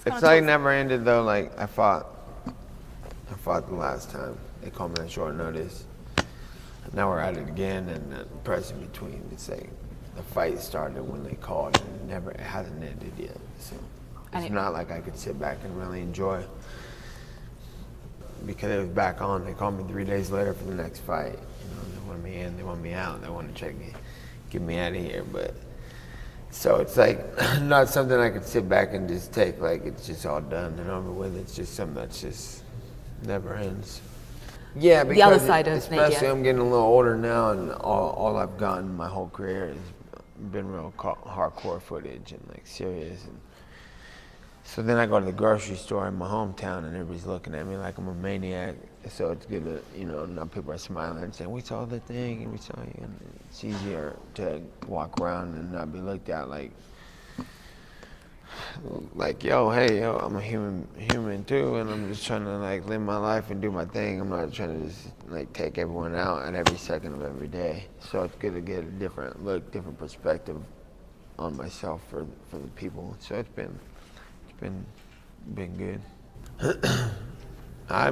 It's like never ended though. Like I fought the last time. They called me on short notice. Now we're at it again, and the press in between. It's like the fight started when they called, and it hasn't ended yet. So it's not like I could sit back and really enjoy. Because it was back on. They called me 3 days later for the next fight. They want me in, they want me out, they want to check me, get me out of here. But so it's like not something I could sit back and just take like it's just all done and over with. It's just something that's just never ends. Yeah, because the other side of especially I'm getting a little older now, and all I've gotten my whole career has been real hardcore footage and like serious. And so then I go to the grocery store in my hometown, and everybody's looking at me like I'm a maniac. So it's good to, now people are smiling and saying, "We saw the thing, and we saw you." And it's easier to walk around and not be looked at like, yo, I'm a human too, and I'm just trying to like live my life and do my thing. I'm not trying to just like take everyone out at every second of every day. So it's good to get a different look, different perspective on myself for the people. So it's been good. I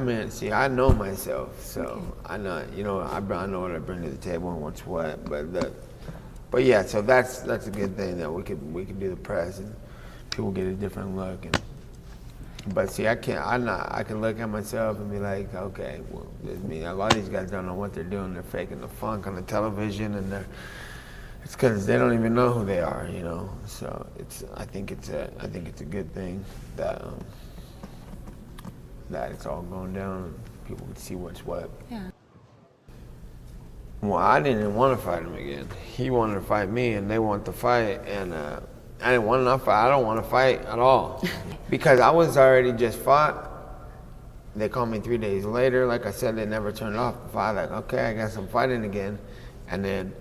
know myself, so I know, I know what I bring to the table and what's what. But yeah, so that's a good thing that we could do the press and people get a different look. But see, I can look at myself and be like, okay, well, a lot of these guys don't know what they're doing. They're faking the funk on the television, and it's because they don't even know who they are, So I think it's a good thing that it's all going down and people can see what's what. Yeah. Well, I didn't want to fight him again. He wanted to fight me, and they want to fight, and I didn't want to fight. I don't want to fight at all because I was already just fought. They called me 3 days later. Like I said, they never turned off the fight. Like, okay, I guess I'm fighting again, and then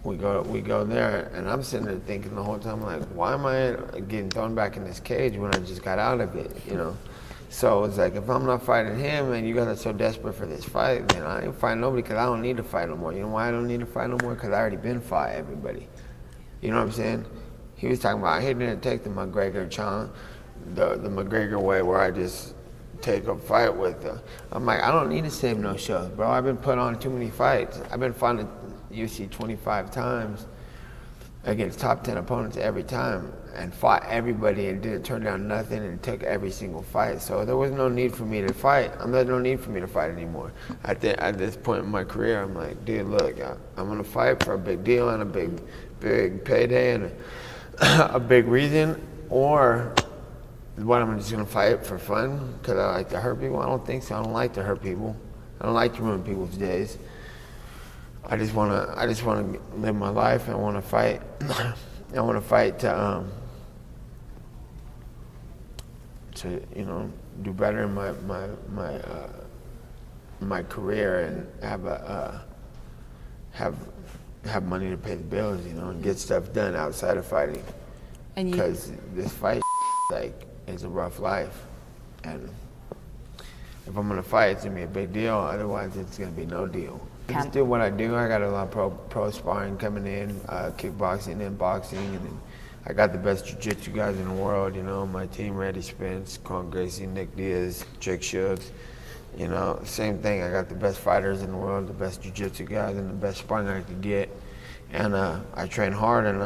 we go there, and I'm sitting there thinking the whole time, like, why am I getting thrown back in this cage when I just got out of it, So it's like, if I'm not fighting him and you guys are so desperate for this fight, then I ain't fighting nobody because I don't need to fight no more. You know why I don't need to fight no more? Because I already been fought everybody. You know what I'm saying? He was talking about he didn't take the McGregor the McGregor way where I just take a fight with I'm like, I don't need to save no shows, bro. I've been put on too many fights. I've been fighting UFC 25 times against top 10 opponents every time and fought everybody and didn't turn down nothing and took every single fight. So there was no need for me to fight. There's no need for me to fight anymore. At this point in my career, I'm like, dude, look, I'm gonna fight for a big deal and a big payday and a big reason, or what, I'm just gonna fight for fun because I like to hurt people? I don't think so. I don't like to hurt people. I don't like to ruin people's days. I just wanna live my life. I wanna fight. I wanna fight to do better in my career and have money to pay the bills, and get stuff done outside of fighting. Because this fight is a rough life, and if I'm gonna fight, it's gonna be a big deal. Otherwise, it's gonna be no deal. Just do what I do. I got a lot of pro sparring coming in, kickboxing and boxing, and then I got the best jiu-jitsu guys in the world. My team: Randy Spence, Con Gracie, Nick Diaz, Jake Shields. Same thing. I got the best fighters in the world, the best jiu-jitsu guys, and the best sparring I could get. And I train hard and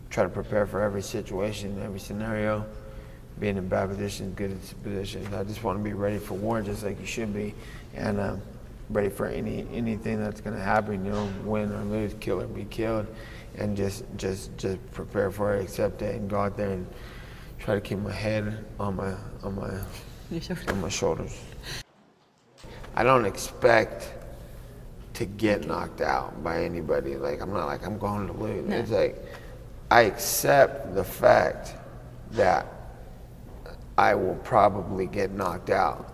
try to prepare for every situation, every scenario. Being in bad positions, good positions. I just want to be ready for war, just like you should be, and ready for anything that's going to happen. Win or lose, kill or be killed, and just prepare for it, accept it, and go out there and try to keep my head on my shoulders. I don't expect to get knocked out by anybody. I'm not like I'm going to lose. No. It's like I accept the fact that I will probably get knocked out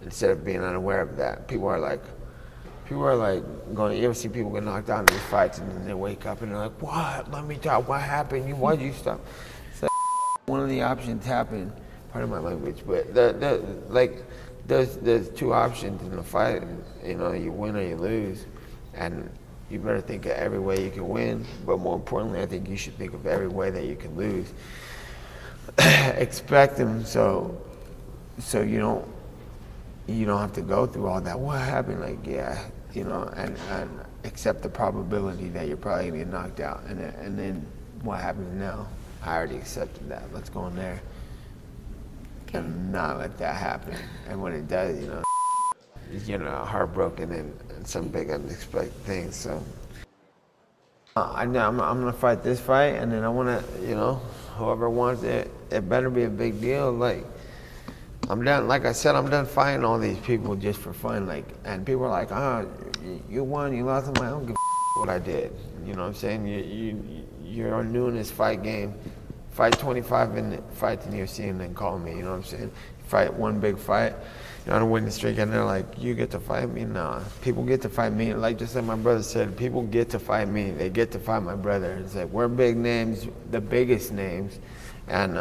instead of being unaware of that. People are like going, you ever see people get knocked out in these fights and then they wake up and they're like, what? Let me talk, what happened? Why'd you stop? It's like, one of the options happened, pardon my language, but there's two options in the fight. You win or you lose, and you better think of every way you can win, but more importantly, I think you should think of every way that you can lose. expect them so you don't have to go through all that. What happened? Like, yeah, and accept the probability that you're probably gonna get knocked out, and then what happens now? I already accepted that. Let's go in there and not let that happen. And when it does, heartbroken and some big unexpected things. So I'm gonna fight this fight, and then I wanna, whoever wants it, it better be a big deal. Like, I'm done. Like I said, I'm done fighting all these people just for fun. Like, and people are like, you won, you lost. I'm like, I don't give a what I did. You know what I'm saying? You're new in this fight game. Fight 25 fights in the UFC and then call me. You know what I'm saying? Fight one big fight. On a winning streak, and they're like, you get to fight me? Nah, people get to fight me. Like just like my brother said, people get to fight me. They get to fight my brother. It's like, we're big names, the biggest names. And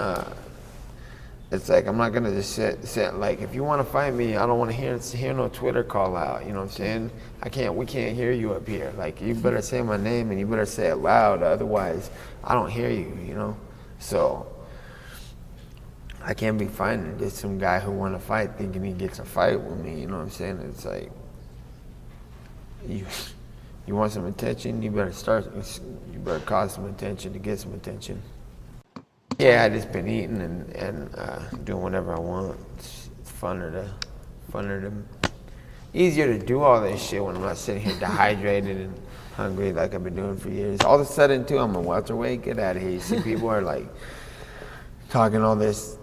it's like, I'm not gonna just sit like, if you wanna fight me, I don't wanna hear no Twitter call out, you know what I'm saying? We can't hear you up here. Like, you better say my name and you better say it loud, otherwise I don't hear you, So, I can't be fighting just some guy who want to fight thinking he gets a fight with me, you know what I'm saying? It's like, you want some attention, you better cause some attention to get some attention. Yeah, I just been eating and doing whatever I want. It's easier to do all this shit when I'm not sitting here dehydrated and hungry like I've been doing for years. All of a sudden too, I'm a welterweight, get out of here. You see people are like talking all this,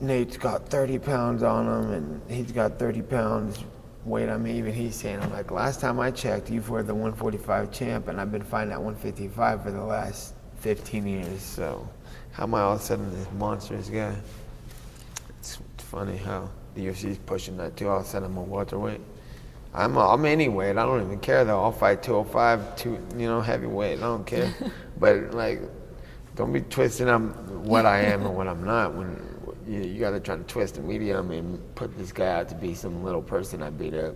Nate's got 30 pounds on him, and he's got 30 pounds weight on me. Even he's saying, I'm like, last time I checked, you were the 145 champ, and I've been fighting at 155 for the last 15 years. So how am I all of a sudden this monstrous guy? It's funny how the UFC's pushing that too. All of a sudden I'm a welterweight. I'm any weight. I don't even care though. I'll fight 205, heavyweight. I don't care. But like, don't be twisting up what I am and what I'm not when you gotta try to twist the media and put this guy out to be some little person I beat up.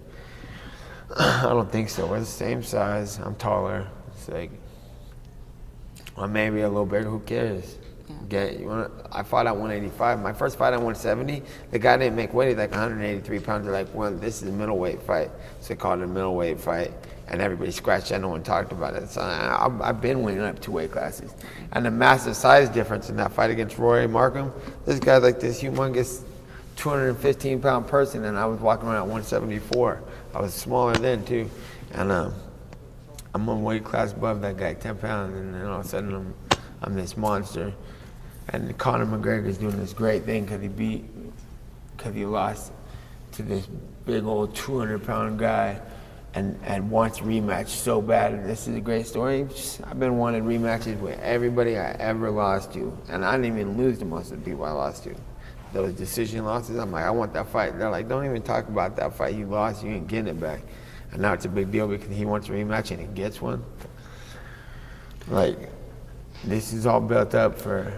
I don't think so. We're the same size. I'm taller. It's like, or maybe a little bigger. Who cares? Yeah. I fought at 185. My first fight at 170, the guy didn't make weight. He's like 183 pounds. They're like, well, this is a middleweight fight. So they called it a middleweight fight. And everybody scratched that. No one talked about it. So I've been winning up 2 weight classes. And the massive size difference in that fight against Rory Markham, this guy's like this humongous 215-pound person, and I was walking around at 174. I was smaller then, too. And I'm one weight class above that guy, 10 pounds, and then all of a sudden I'm this monster. And Conor McGregor's doing this great thing because he lost to this big old 200-pound guy. And wants rematch so bad. And this is a great story. I've been wanting rematches with everybody I ever lost to. And I didn't even lose to most of the people I lost to. Those decision losses, I'm like, I want that fight. They're like, don't even talk about that fight. You lost, you ain't getting it back. And now it's a big deal because he wants a rematch and he gets one. Like, this is all built up for,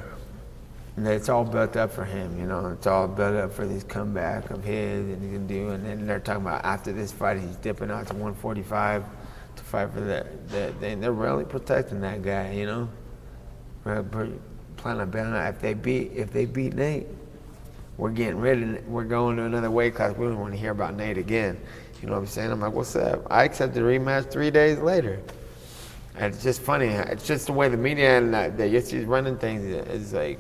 it's all built up for him, It's all built up for this comeback of his and he can do. And then they're talking about after this fight, he's dipping out to 145 to fight for that thing. They're really protecting that guy, Planning on betting on if they beat Nate, we're getting rid of it. We're going to another weight class. We don't want to hear about Nate again. You know what I'm saying? I'm like, what's up? I accepted the rematch 3 days later. And it's just funny. It's just the way the media and the UFC is running things. It's like,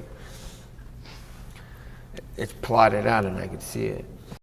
it's plotted out and I could see it.